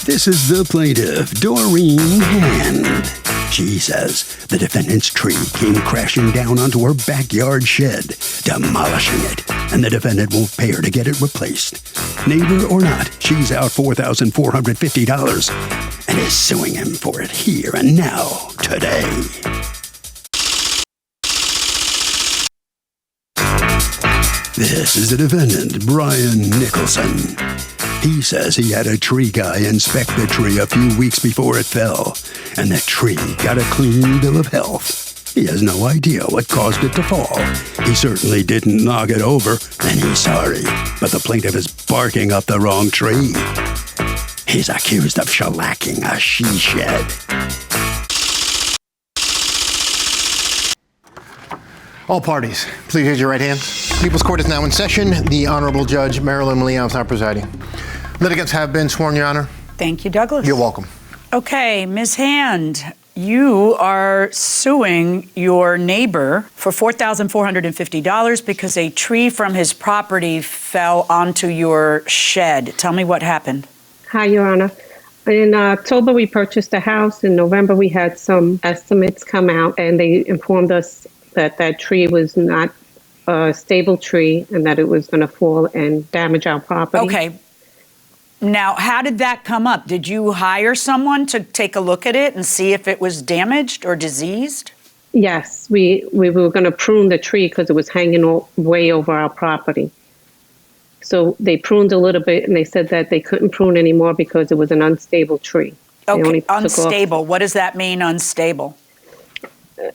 This is the plaintiff, Doreen Hand. She says the defendant's tree came crashing down onto her backyard shed, demolishing it, and the defendant won't pay her to get it replaced. Neighbor or not, she's out $4,450 and is suing him for it here and now, today. This is the defendant, Brian Nicholson. He says he had a tree guy inspect the tree a few weeks before it fell, and the tree got a clean bill of health. He has no idea what caused it to fall. He certainly didn't knock it over, and he's sorry, but the plaintiff is barking up the wrong tree. He's accused of shellacking a she shed. All parties, please raise your right hand. People's Court is now in session. The Honorable Judge Marilyn Leon is now presiding. Litigants have been sworn, Your Honor. Thank you, Douglas. You're welcome. Okay, Ms. Hand, you are suing your neighbor for $4,450 because a tree from his property fell onto your shed. Tell me what happened. Hi, Your Honor. In October, we purchased a house. In November, we had some estimates come out, and they informed us that that tree was not a stable tree and that it was going to fall and damage our property. Okay. Now, how did that come up? Did you hire someone to take a look at it and see if it was damaged or diseased? Yes, we were going to prune the tree because it was hanging way over our property. So they pruned a little bit, and they said that they couldn't prune anymore because it was an unstable tree. Okay, unstable. What does that mean, unstable?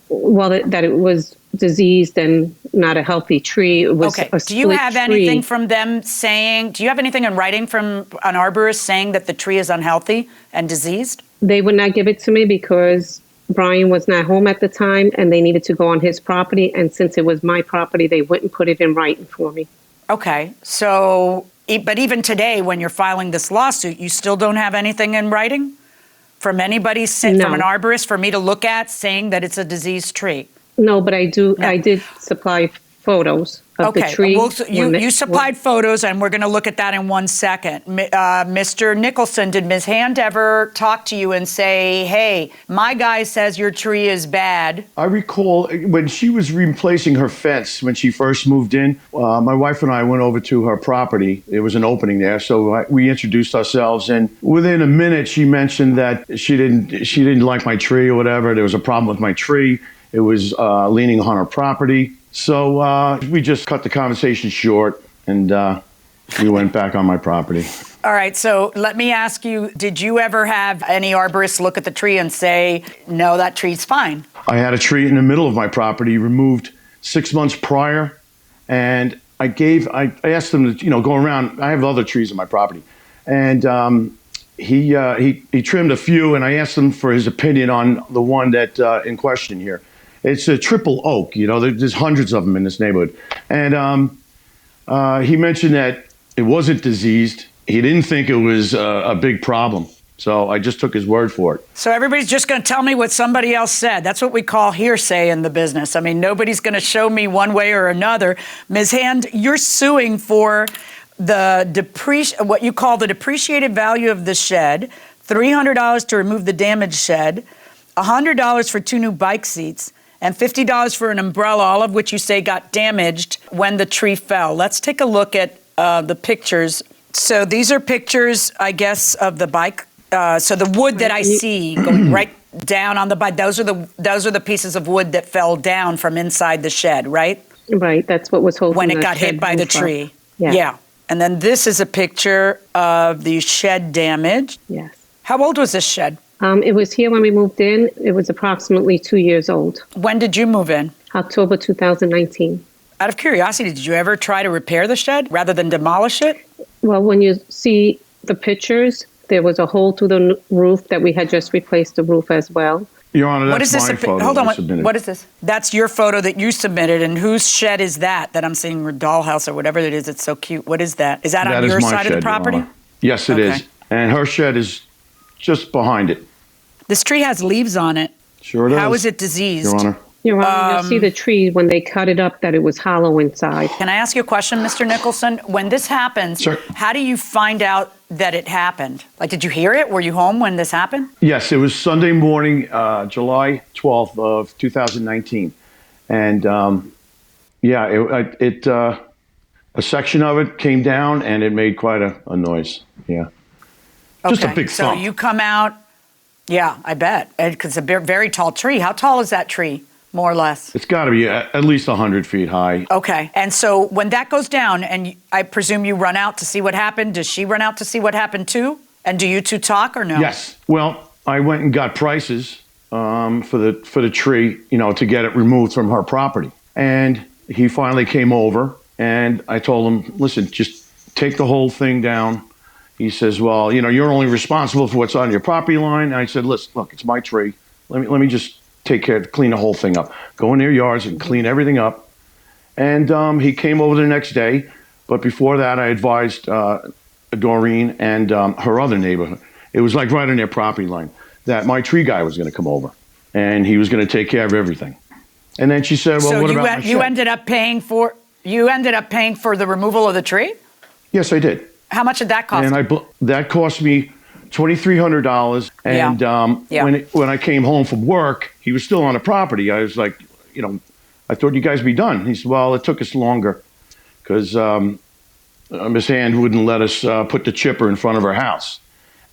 Well, that it was diseased and not a healthy tree. It was okay. A do you have tree. anything from them saying, do you have anything in writing from an arborist saying that the tree is unhealthy and diseased? They would not give it to me because Brian was not home at the time and they needed to go on his property. And since it was my property, they wouldn't put it in writing for me. Okay. So, but even today, when you're filing this lawsuit, you still don't have anything in writing from anybody, from an arborist for me to look at saying that it's a diseased tree? No, but I do. No. I did supply photos of the tree. Well, so you supplied photos, and we're going to look at that in 1 second. Mr. Nicholson, did Ms. Hand ever talk to you and say, hey, my guy says your tree is bad? I recall when she was replacing her fence when she first moved in, my wife and I went over to her property. There was an opening there, so we introduced ourselves, and within a minute she mentioned that she didn't like my tree or whatever. There was a problem with my tree. It was leaning on her property. So we just cut the conversation short, and we went back on my property. All right, so let me ask you, did you ever have any arborists look at the tree and say, no, that tree's fine? I had a tree in the middle of my property removed 6 months prior, and I asked them to, go around. I have other trees on my property, and he trimmed a few, and I asked him for his opinion on the one that in question here. It's a triple oak, there's hundreds of them in this neighborhood. And he mentioned that it wasn't diseased. He didn't think it was a big problem. So I just took his word for it. So everybody's just going to tell me what somebody else said. That's what we call hearsay in the business. I mean, nobody's going to show me one way or another. Ms. Hand, you're suing for what you call the depreciated value of the shed, $300 to remove the damaged shed, $100 for 2 new bike seats, and $50 for an umbrella, all of which you say got damaged when the tree fell. Let's take a look at the pictures. So these are pictures, I guess, of the bike. So the wood that I see going right down on the bike, those are the pieces of wood that fell down from inside the shed, right? Right, that's what was holding when it got hit by the tree. Yeah. And then this is a picture of the shed damage. Yes. How old was this shed? It was here when we moved in. It was approximately 2 years old. When did you move in? October 2019. Out of curiosity, did you ever try to repair the shed rather than demolish it? Well, when you see the pictures, there was a hole through the roof that we had just replaced the roof as well. Your Honor, that's my photo. Hold on, what is this? That's your photo that you submitted, and whose shed is that I'm seeing, dollhouse or whatever it is? It's so cute. What is that? Is that on your side of the property? Yes, it is. And her shed is just behind it. This tree has leaves on it. Sure does. How is it diseased? Your Honor. Your Honor, you'll see the tree when they cut it up that it was hollow inside. Can I ask you a question, Mr. Nicholson? When this happens, Sure. How do you find out that it happened? Like, did you hear it? Were you home when this happened? Yes, it was Sunday morning, July 12th of 2019. And a section of it came down and it made quite a noise. Yeah. Just a big thump. So you come out. Yeah, I bet. Because it's a very tall tree. How tall is that tree, more or less? It's got to be at least 100 feet high. Okay. And so when that goes down, and I presume you run out to see what happened, does she run out to see what happened too? And do you two talk or no? Yes. Well, I went and got prices for the tree, to get it removed from her property. And he finally came over, and I told him, listen, just take the whole thing down. He says, well, you're only responsible for what's on your property line. And I said, listen, look, it's my tree. Let me just clean the whole thing up. Go in their yards and clean everything up. And he came over the next day. But before that, I advised Doreen and her other neighbor. It was like right on their property line, that my tree guy was going to come over and he was going to take care of everything. And then she said, well, so what about my you shed? ended up paying for the removal of the tree? Yes, I did. How much did that cost? And that cost me $2,300. And when I came home from work, he was still on the property. I was like, I thought you guys would be done. He said, well, it took us longer because Miss Hand wouldn't let us put the chipper in front of her house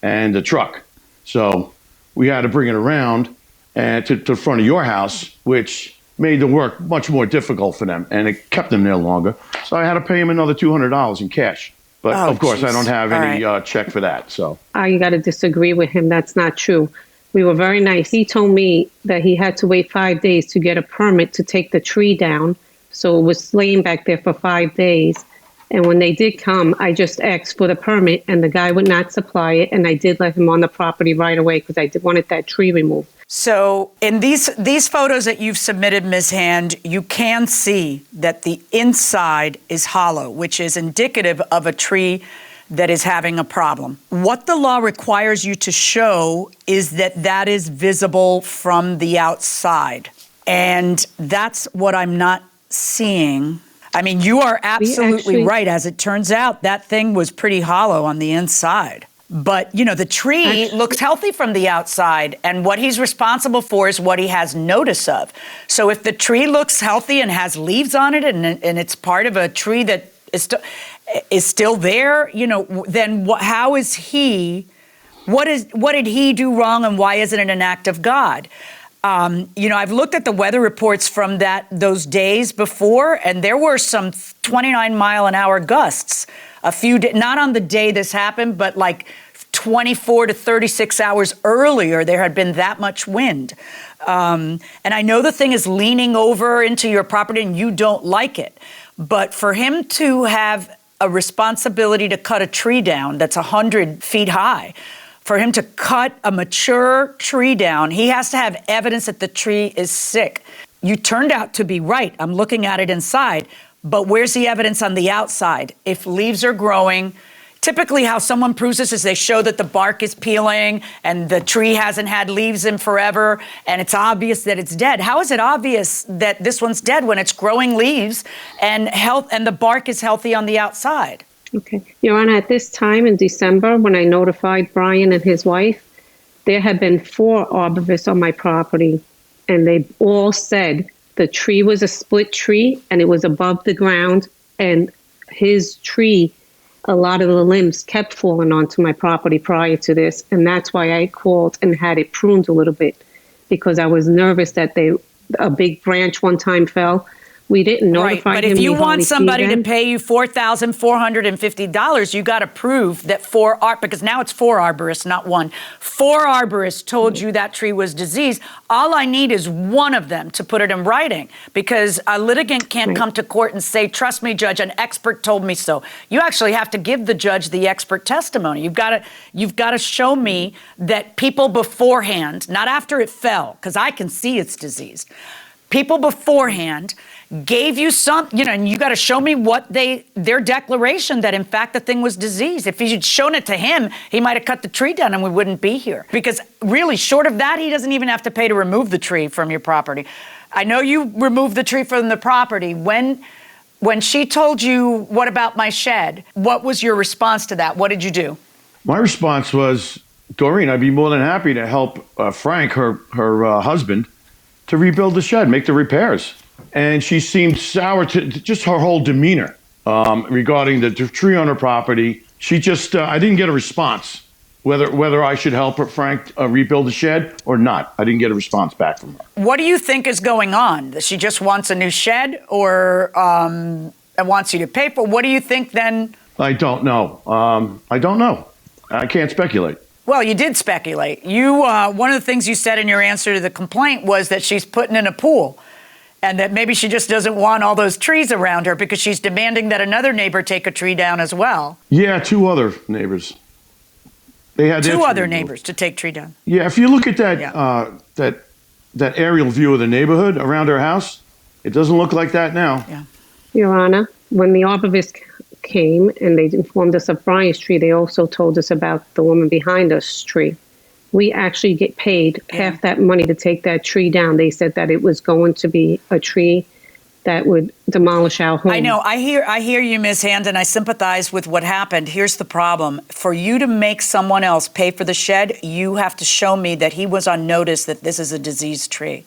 and the truck. So we had to bring it around and to the front of your house, which made the work much more difficult for them, and it kept them there longer. So I had to pay him another $200 in cash. But of course, I don't have any check for that. So you got to disagree with him. That's not true. We were very nice. He told me that he had to wait 5 days to get a permit to take the tree down. So it was laying back there for 5 days. And when they did come, I just asked for the permit, and the guy would not supply it. And I did let him on the property right away because I wanted that tree removed. So in these photos that you've submitted, Ms. Hand, you can see that the inside is hollow, which is indicative of a tree that is having a problem. What the law requires you to show is that is visible from the outside. And that's what I'm not seeing. I mean, you are absolutely right. As it turns out, that thing was pretty hollow on the inside. But, the tree looks healthy from the outside, and what he's responsible for is what he has notice of. So if the tree looks healthy and has leaves on it, and it's part of a tree that is still there, then how is he, what did he do wrong, and why isn't it an act of God? I've looked at the weather reports from those days before, and there were some 29-mile-an-hour gusts. Not on the day this happened, but like 24 to 36 hours earlier, there had been that much wind. And I know the thing is leaning over into your property and you don't like it. But for him to have a responsibility to cut a tree down that's 100 feet high, for him to cut a mature tree down, he has to have evidence that the tree is sick. You turned out to be right. I'm looking at it inside. But where's the evidence on the outside? If leaves are growing, typically how someone proves this is they show that the bark is peeling and the tree hasn't had leaves in forever and it's obvious that it's dead. How is it obvious that this one's dead when it's growing leaves and the bark is healthy on the outside? Okay. Your Honor, at this time in December, when I notified Brian and his wife, there had been 4 arborists on my property, and they all said the tree was a split tree and it was above the ground, and his tree, a lot of the limbs kept falling onto my property prior to this, and that's why I called and had it pruned a little bit, because I was nervous that a big branch one time fell. We didn't notify him. Right, but if you want somebody to pay you $4,450, you got to prove that because now it's 4 arborists, not 1. 4 arborists told you that tree was diseased. All I need is one of them to put it in writing, because a litigant can't come to court and say, trust me, judge, an expert told me so. You actually have to give the judge the expert testimony. You've got to show me that people beforehand, not after it fell, because I can see it's diseased. People beforehand gave you and you got to show me their declaration that in fact the thing was diseased. If you'd shown it to him, he might have cut the tree down and we wouldn't be here. Because really, short of that, he doesn't even have to pay to remove the tree from your property. I know you removed the tree from the property. When she told you, what about my shed? What was your response to that? What did you do? My response was, Doreen, I'd be more than happy to help Frank, her husband, to rebuild the shed, make the repairs. And she seemed sour to just her whole demeanor regarding the tree on her property. She just, I didn't get a response whether I should help her, Frank, rebuild the shed or not. I didn't get a response back from her. What do you think is going on? That she just wants a new shed or wants you to pay for? What do you think then? I don't know. I don't know. I can't speculate. Well, you did speculate. You one of the things you said in your answer to the complaint was that she's putting in a pool and that maybe she just doesn't want all those trees around her because she's demanding that another neighbor take a tree down as well. Yeah, two other neighbors. They had two other neighbors to take tree down. Yeah, if you look at that that aerial view of the neighborhood around her house, it doesn't look like that now. Yeah. Your Honor, when the arborist came and they informed us of Brian's tree, they also told us about the woman behind us tree. We actually get paid half that money to take that tree down. They said that it was going to be a tree that would demolish our home. I know. I hear you, Ms. Hand, and I sympathize with what happened. Here's the problem. For you to make someone else pay for the shed, you have to show me that he was on notice that this is a diseased tree.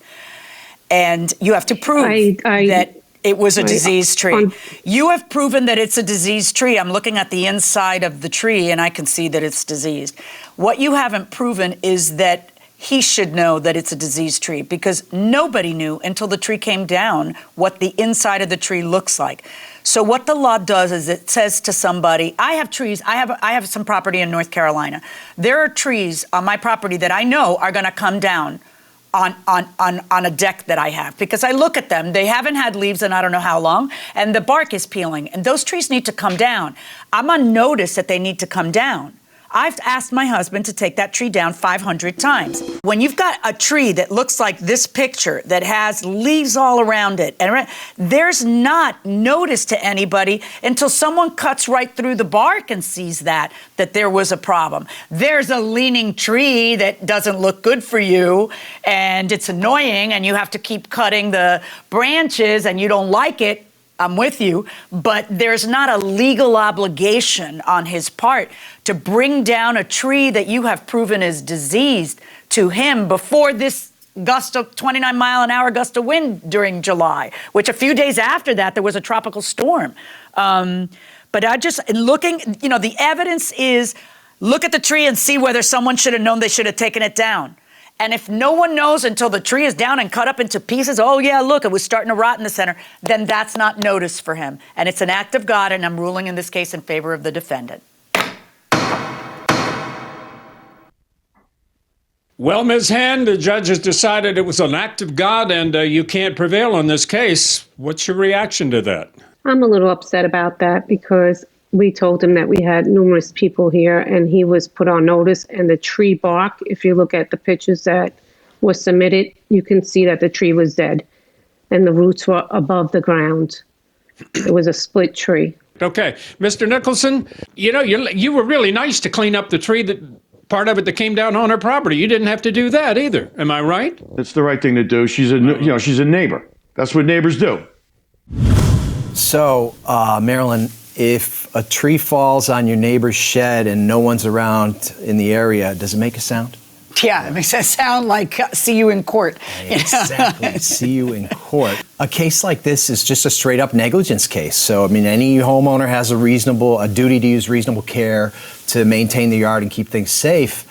And you have to prove that it was a diseased tree. You have proven that it's a diseased tree. I'm looking at the inside of the tree, and I can see that it's diseased. What you haven't proven is that he should know that it's a diseased tree, because nobody knew until the tree came down what the inside of the tree looks like. So what the law does is it says to somebody, I have trees, I have some property in North Carolina. There are trees on my property that I know are going to come down on a deck that I have, because I look at them, they haven't had leaves in I don't know how long, and the bark is peeling, and those trees need to come down. I'm on notice that they need to come down. I've asked my husband to take that tree down 500 times. When you've got a tree that looks like this picture that has leaves all around it, and there's not notice to anybody until someone cuts right through the bark and sees that there was a problem. There's a leaning tree that doesn't look good for you, and it's annoying, and you have to keep cutting the branches, and you don't like it. I'm with you, but there's not a legal obligation on his part to bring down a tree that you have proven is diseased to him before this gust of 29-mile-an-hour gust of wind during July, which a few days after that, there was a tropical storm. But I just, looking, the evidence is look at the tree and see whether someone should have known they should have taken it down. And if no one knows until the tree is down and cut up into pieces, oh, yeah, look, it was starting to rot in the center, then that's not notice for him. And it's an act of God, and I'm ruling in this case in favor of the defendant. Well, Ms. Hand, the judge has decided it was an act of God, and you can't prevail on this case. What's your reaction to that? I'm a little upset about that because we told him that we had numerous people here and he was put on notice, and the tree bark, if you look at the pictures that were submitted, you can see that the tree was dead and the roots were above the ground. It was a split tree. Okay. Mr. Nicholson, you were really nice to clean up the tree, that part of it that came down on her property. You didn't have to do that either. Am I right? It's the right thing to do. She's a neighbor. That's what neighbors do. So, Marilyn, if a tree falls on your neighbor's shed and no one's around in the area, does it make a sound? Yeah, it makes it sound like see you in court. Exactly, see you in court. A case like this is just a straight up negligence case. So, any homeowner has a duty to use reasonable care to maintain the yard and keep things safe.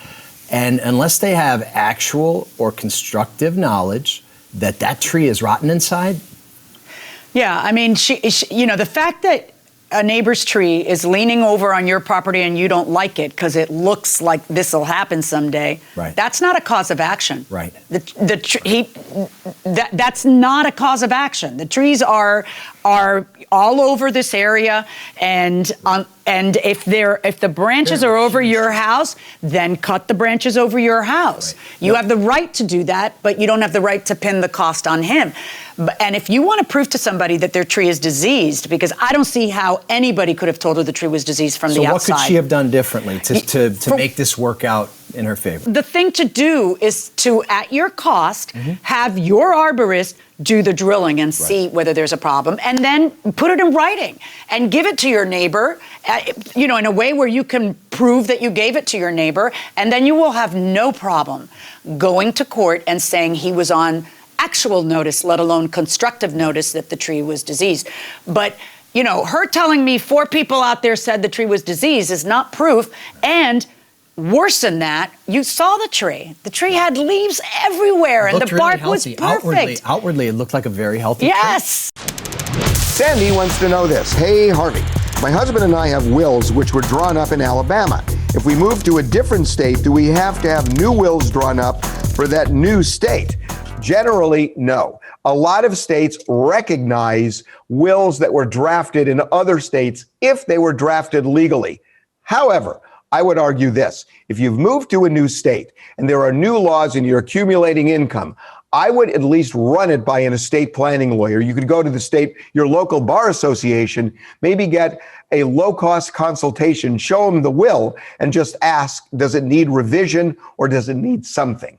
And unless they have actual or constructive knowledge that tree is rotten inside. Yeah, she the fact that a neighbor's tree is leaning over on your property and you don't like it because it looks like this will happen someday. Right. That's not a cause of action. Right. That's not a cause of action. The trees are all over this area, and if the branches are over your house, then cut the branches over your house. Right. You have the right to do that, but you don't have the right to pin the cost on him. And if you want to prove to somebody that their tree is diseased, because I don't see how anybody could have told her the tree was diseased from the outside. So what could she have done differently to make this work out in her favor. The thing to do is to, at your cost, have your arborist do the drilling and see whether there's a problem, and then put it in writing and give it to your neighbor, in a way where you can prove that you gave it to your neighbor, and then you will have no problem going to court and saying he was on actual notice, let alone constructive notice that the tree was diseased. But her telling me 4 people out there said the tree was diseased is not proof. And worse than that, you saw the tree. The tree had leaves everywhere, and the bark was perfect. Outwardly, it looked like a very healthy tree. Yes. Sandy wants to know this. Hey, Harvey, my husband and I have wills which were drawn up in Alabama. If we move to a different state, do we have to have new wills drawn up for that new state? Generally, no. A lot of states recognize wills that were drafted in other states if they were drafted legally. However, I would argue this. If you've moved to a new state and there are new laws and you're accumulating income, I would at least run it by an estate planning lawyer. You could go to your local bar association, maybe get a low-cost consultation, show them the will, and just ask, does it need revision or does it need something?